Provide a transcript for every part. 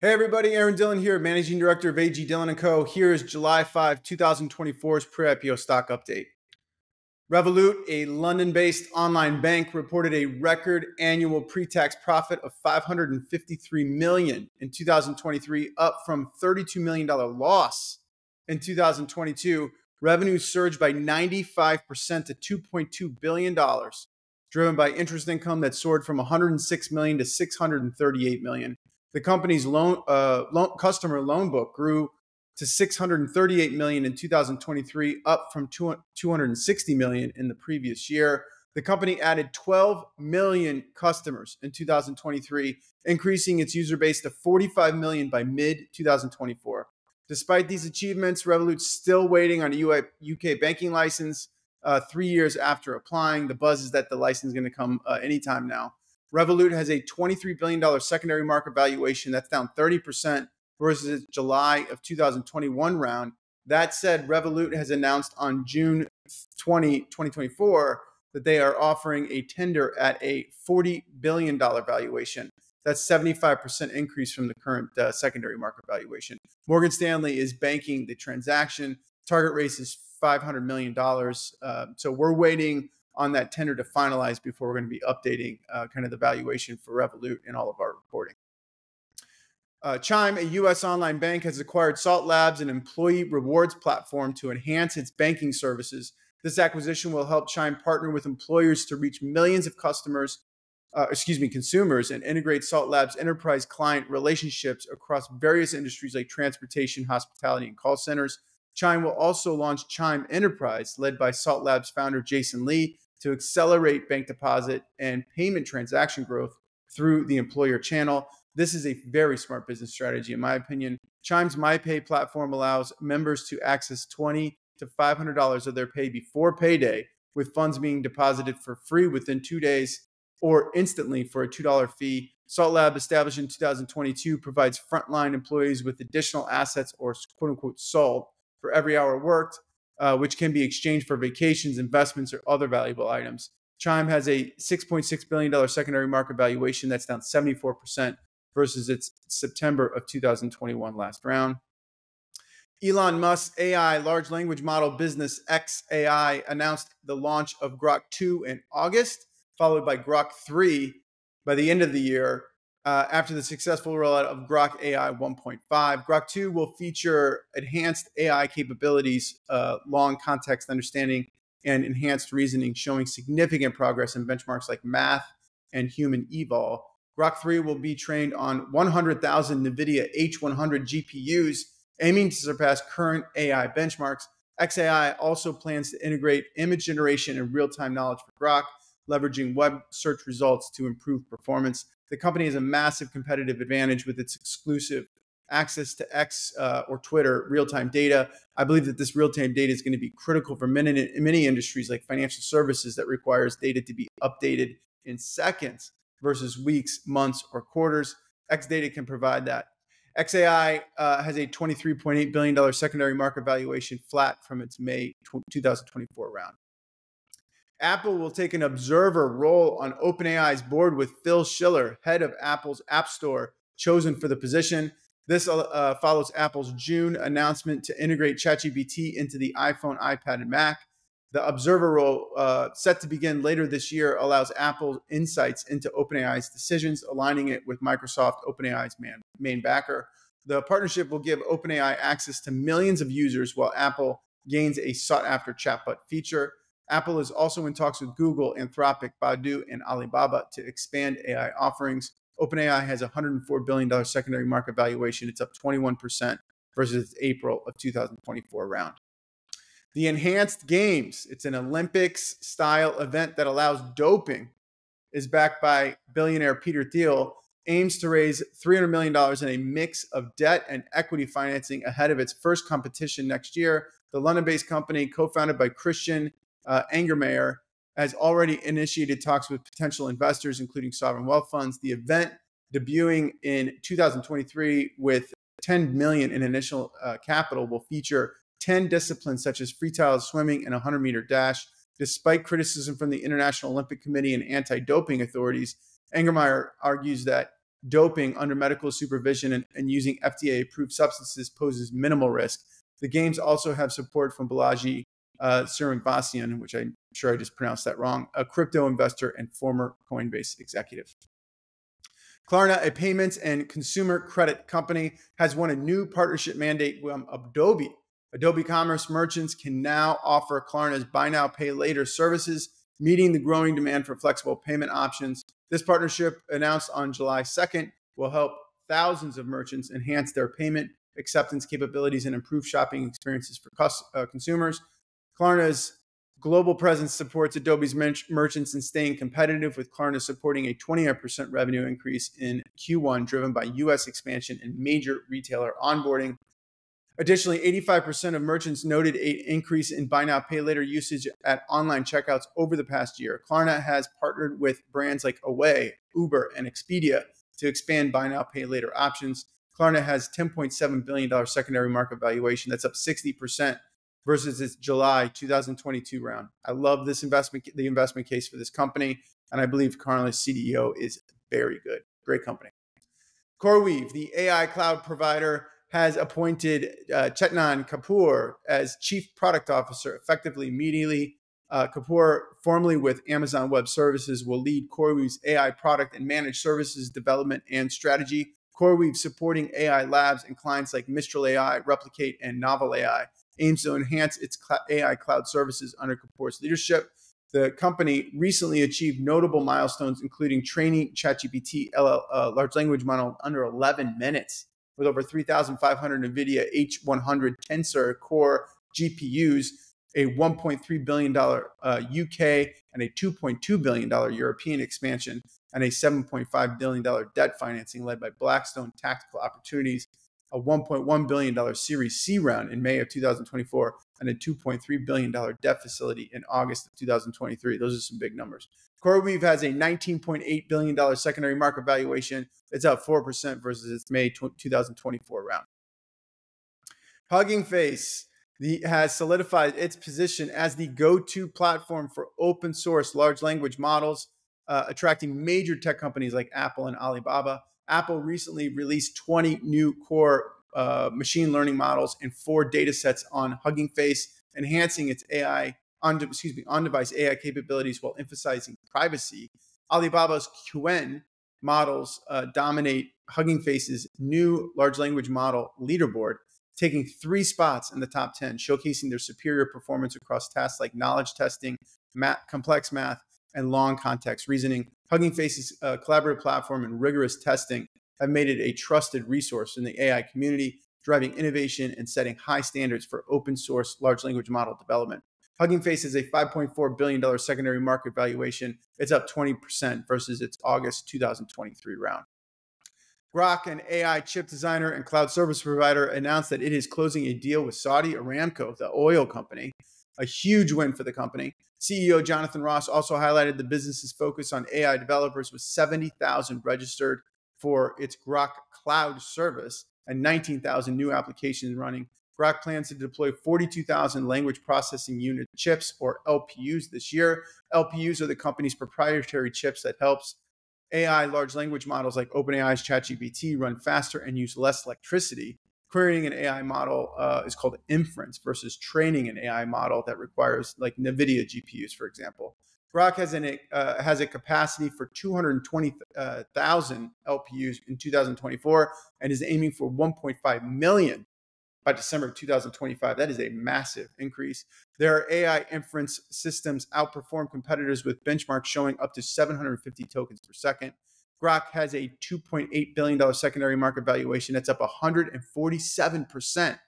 Hey everybody, Aaron Dillon here, Managing Director of AG Dillon & Co. Here is July 5, 2024's Pre-IPO Stock Update. Revolut, a London-based online bank, reported a record annual pre-tax profit of $553 million in 2023, up from $32 million loss in 2022. Revenues surged by 95% to $2.2 billion, driven by interest income that soared from $106 million to $638 million. The company's customer loan book grew to $638 million in 2023, up from $260 million in the previous year. The company added 12 million customers in 2023, increasing its user base to 45 million by mid-2024. Despite these achievements, Revolut's still waiting on a UK banking license 3 years after applying. The buzz is that the license is going to come anytime now. Revolut has a $23 billion secondary market valuation. That's down 30% versus its July of 2021 round. That said, Revolut has announced on June 20, 2024 that they are offering a tender at a $40 billion valuation. That's 75% increase from the current secondary market valuation. Morgan Stanley is banking the transaction. Target raise is $500 million. So we're waiting on that tender to finalize before we're going to be updating kind of the valuation for Revolut in all of our reporting. Chime, a U.S. online bank, has acquired Salt Labs, an employee rewards platform, to enhance its banking services. This acquisition will help Chime partner with employers to reach millions of consumers, and integrate Salt Labs' enterprise client relationships across various industries like transportation, hospitality, and call centers. Chime will also launch Chime Enterprise, led by Salt Labs founder Jason Lee, to accelerate bank deposit and payment transaction growth through the employer channel. This is a very smart business strategy, in my opinion. Chime's MyPay platform allows members to access $20 to $500 of their pay before payday, with funds being deposited for free within 2 days or instantly for a $2 fee. Salt Lab, established in 2022, provides frontline employees with additional assets, or quote-unquote SALT, for every hour worked, which can be exchanged for vacations, investments, or other valuable items. Chime has a $6.6 billion secondary market valuation. That's down 74% versus its September of 2021 last round. Elon Musk's AI large language model business xAI announced the launch of Groq 2 in August, followed by Groq 3 by the end of the year. After the successful rollout of Groq AI 1.5, Groq 2 will feature enhanced AI capabilities, long context understanding, and enhanced reasoning, showing significant progress in benchmarks like math and human eval. Groq 3 will be trained on 100,000 NVIDIA H100 GPUs, aiming to surpass current AI benchmarks. xAI also plans to integrate image generation and real-time knowledge for Groq, leveraging web search results to improve performance. The company has a massive competitive advantage with its exclusive access to X or Twitter real-time data. I believe that this real-time data is going to be critical for many industries like financial services that requires data to be updated in seconds versus weeks, months, or quarters. X data can provide that. xAI has a $23.8 billion secondary market valuation, flat from its May 2024 round. Apple will take an observer role on OpenAI's board, with Phil Schiller, head of Apple's App Store, chosen for the position. This follows Apple's June announcement to integrate ChatGPT into the iPhone, iPad, and Mac. The observer role, set to begin later this year, allows Apple insights into OpenAI's decisions, aligning it with Microsoft, OpenAI's main backer. The partnership will give OpenAI access to millions of users, while Apple gains a sought-after chatbot feature. Apple is also in talks with Google, Anthropic, Baidu, and Alibaba to expand AI offerings. OpenAI has a $104 billion secondary market valuation. It's up 21% versus its April of 2024 round. The Enhanced Games, it's an Olympics-style event that allows doping, is backed by billionaire Peter Thiel, aims to raise $300 million in a mix of debt and equity financing ahead of its first competition next year. The London-based company, co-founded by Christian Angermayer, has already initiated talks with potential investors, including sovereign wealth funds. The event, debuting in 2023 with $10 million in initial capital, will feature 10 disciplines such as freestyle swimming and a 100-meter dash. Despite criticism from the International Olympic Committee and anti-doping authorities, Angermayer argues that doping under medical supervision and using FDA-approved substances poses minimal risk. The games also have support from Balaji Srinivasan, which I'm sure I just pronounced that wrong, a crypto investor and former Coinbase executive. Klarna, a payments and consumer credit company, has won a new partnership mandate with Adobe. Adobe Commerce merchants can now offer Klarna's buy now, pay later services, meeting the growing demand for flexible payment options. This partnership, announced on July 2nd, will help thousands of merchants enhance their payment acceptance capabilities and improve shopping experiences for consumers. Klarna's global presence supports Adobe's merchants in staying competitive, with Klarna supporting a 28% revenue increase in Q1, driven by U.S. expansion and major retailer onboarding. Additionally, 85% of merchants noted an increase in buy now, pay later usage at online checkouts over the past year. Klarna has partnered with brands like Away, Uber, and Expedia to expand buy now, pay later options. Klarna has $10.7 billion secondary market valuation. That's up 60% versus its July 2022 round. I love this the investment case for this company, and I believe Klarna's CDO is very good. Great company. CoreWeave, the AI cloud provider, has appointed Chetnan Kapoor as Chief Product Officer effectively immediately. Kapoor, formerly with Amazon Web Services, will lead CoreWeave's AI product and managed services development and strategy. CoreWeave, supporting AI labs and clients like Mistral AI, Replicate, and Novel AI, aims to enhance its AI cloud services under Kapoor's leadership. The company recently achieved notable milestones, including training ChatGPT large language model under 11 minutes, with over 3,500 NVIDIA H100 Tensor Core GPUs, a $1.3 billion UK and a $2.2 billion European expansion, and a $7.5 billion debt financing led by Blackstone Tactical Opportunities, a $1.1 billion Series C round in May of 2024, and a $2.3 billion debt facility in August of 2023. Those are some big numbers. CoreWeave has a $19.8 billion secondary market valuation. It's up 4% versus its May 2024 round. Hugging Face has solidified its position as the go-to platform for open source large language models, attracting major tech companies like Apple and Alibaba. Apple recently released 20 new core machine learning models and 4 data sets on Hugging Face, enhancing its on-device AI capabilities while emphasizing privacy. Alibaba's Qwen models dominate Hugging Face's new large language model leaderboard, taking 3 spots in the top 10, showcasing their superior performance across tasks like knowledge testing, complex math, and long context reasoning. Hugging Face's collaborative platform and rigorous testing have made it a trusted resource in the AI community, driving innovation and setting high standards for open source large language model development. Hugging Face is a $5.4 billion secondary market valuation. It's up 20% versus its August 2023 round. Groq, an AI chip designer and cloud service provider, announced that it is closing a deal with Saudi Aramco, the oil company, a huge win for the company. CEO Jonathan Ross also highlighted the business's focus on AI developers, with 70,000 registered for its Groq cloud service and 19,000 new applications running. Groq plans to deploy 42,000 language processing unit chips, or LPUs, this year. LPUs are the company's proprietary chips that helps AI large language models like OpenAI's ChatGPT run faster and use less electricity. Querying an AI model is called inference versus training an AI model that requires like NVIDIA GPUs, for example. Groq has a capacity for 220,000 LPUs in 2024 and is aiming for 1.5 million by December 2025. That is a massive increase. Their AI inference systems outperform competitors, with benchmarks showing up to 750 tokens per second. Groq has a $2.8 billion secondary market valuation. That's up 147%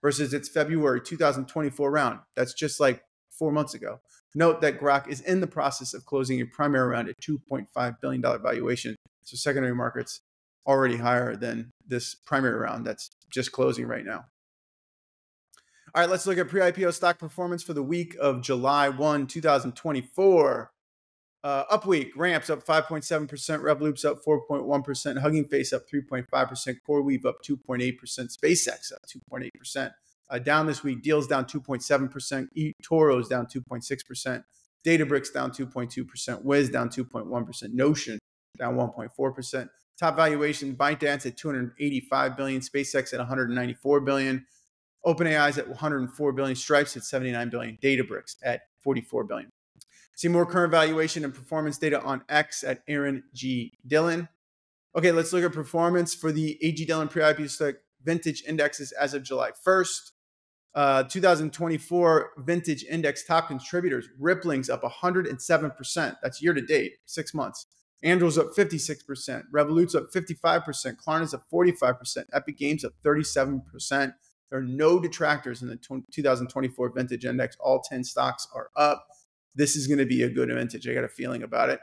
versus its February 2024 round. That's just like 4 months ago. Note that Groq is in the process of closing a primary round at $2.5 billion valuation. So secondary market's already higher than this primary round that's just closing right now. All right, let's look at pre-IPO stock performance for the week of July 1, 2024. Up week, Ramps up 5.7%, Revolut's up 4.1%, Hugging Face up 3.5%, CoreWeave up 2.8%, SpaceX up 2.8%. Down this week, Deal's down 2.7%, eToro's down 2.6%, Databricks down 2.2%, Wiz down 2.1%, Notion down 1.4%, Top valuation, ByteDance at $285 billion, SpaceX at $194 billion, OpenAI is at $104 billion, Stripes at $79 billion, Databricks at $44 billion. See more current valuation and performance data on X at Aaron G. Dillon. Okay, let's look at performance for the AG Dillon Pre-IPO Stock Vintage Indexes as of July 1st. 2024 Vintage Index top contributors, Rippling's up 107%. That's year to date, 6 months. Andrew's up 56%. Revolut's up 55%. Klarna's up 45%. Epic Games up 37%. There are no detractors in the 2024 Vintage Index. All 10 stocks are up. This is going to be a good vintage. I got a feeling about it.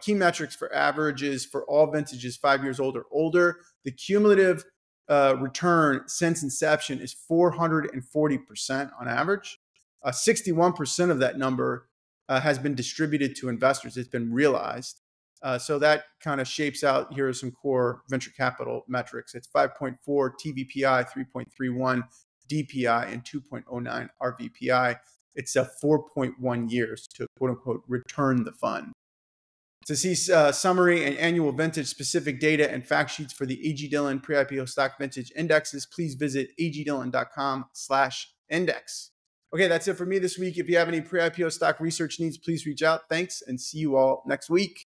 Key metrics for averages for all vintages 5 years old or older. The cumulative return since inception is 440% on average. 61% of that number has been distributed to investors. It's been realized. So that kind of shapes out. Here are some core venture capital metrics. It's 5.4 TVPI, 3.31 DPI, and 2.09 RVPI. It's a 4.1 years to quote unquote return the fund. To see summary and annual vintage specific data and fact sheets for the AG Dillon Pre-IPO Stock Vintage Indexes, please visit agdillon.com/index. Okay, that's it for me this week. If you have any pre-IPO stock research needs, please reach out. Thanks, and see you all next week.